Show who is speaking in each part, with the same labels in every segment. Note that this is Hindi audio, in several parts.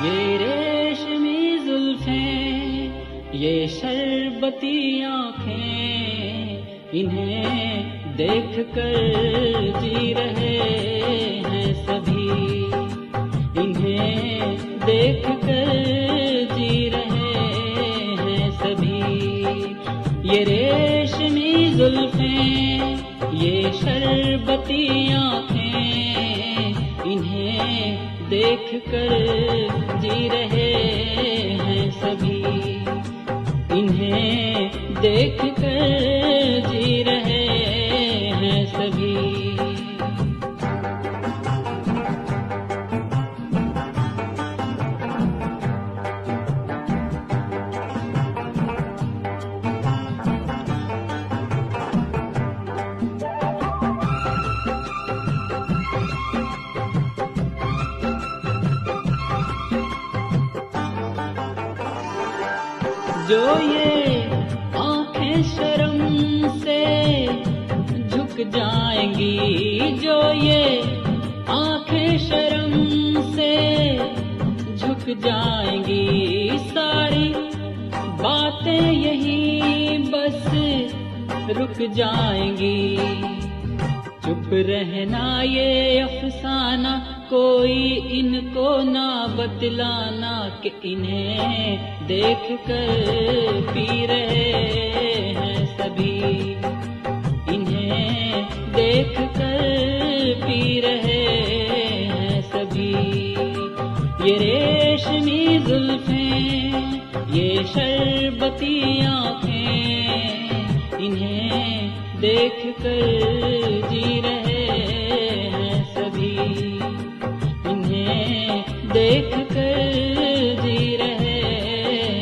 Speaker 1: ये रेशमी जुल्फें, ये शरबती आँखें, इन्हें देख कर जी रहे हैं सभी, इन्हें देख कर जी रहे हैं सभी। ये रेशमी जुल्फें, ये शरबती आँखें, इन्हें देख कर जी रहे हैं सभी, इन्हें देख कर जी रहे हैं सभी। जो ये आँखें शर्म से झुक जाएंगी, जो ये आँखें शर्म से झुक जाएंगी, सारी बातें यहीं बस रुक जाएंगी। चुप रहना ये अफसाना, कोई इनको ना बतलाना कि इन्हें देख कर पी रहे हैं सभी, इन्हें देख कर पी रहे हैं सभी। ये रेशमी जुल्फें, ये शरबती आँखें, इन्हें देख कर जी रहे हैं सभी, इन्हें देख कर जी रहे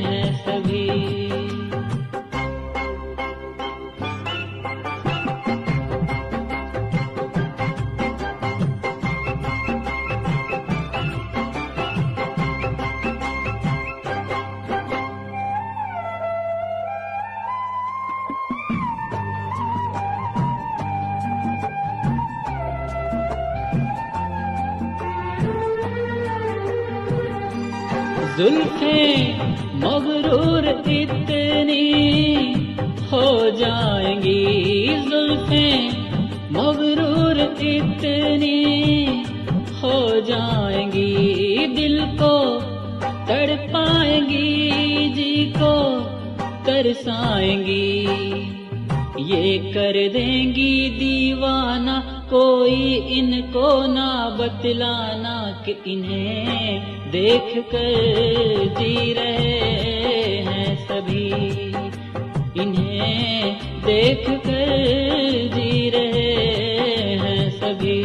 Speaker 1: हैं सभी। जुल्फें मगरूर इतनी हो जाएंगी, जुल्फें मगरूर इतनी हो जाएंगी, दिल को तड़पाएंगी, जी को तरसाएंगी। ये कर देंगी दीवाना, कोई इनको ना बतलाना कि इन्हें देख कर जी रहे हैं सभी, इन्हें देख कर जी रहे हैं सभी।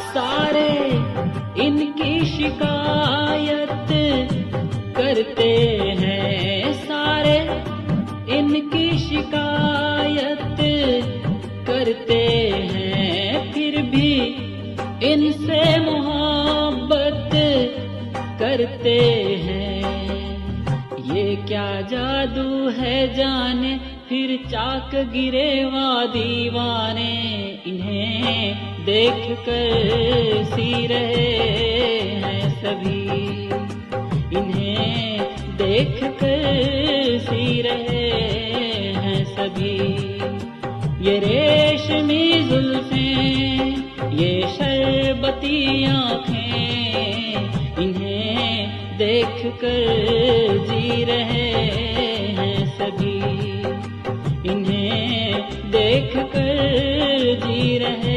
Speaker 1: सारे इनकी शिकायत करते हैं, सारे इनकी शिकायत करते हैं, फिर भी इनसे मोहब्बत करते हैं। ये क्या जादू है जाने, फिर चाक गिरे वा दीवाने, इन्हें देख कर सी रहे हैं सभी, इन्हें देख कर सी रहे हैं सभी। ये रेशमी जुल्फें, ये शरबती आँखें, इन्हें देख कर जी रहे हैं सभी, इन्हें देख कर जी रहे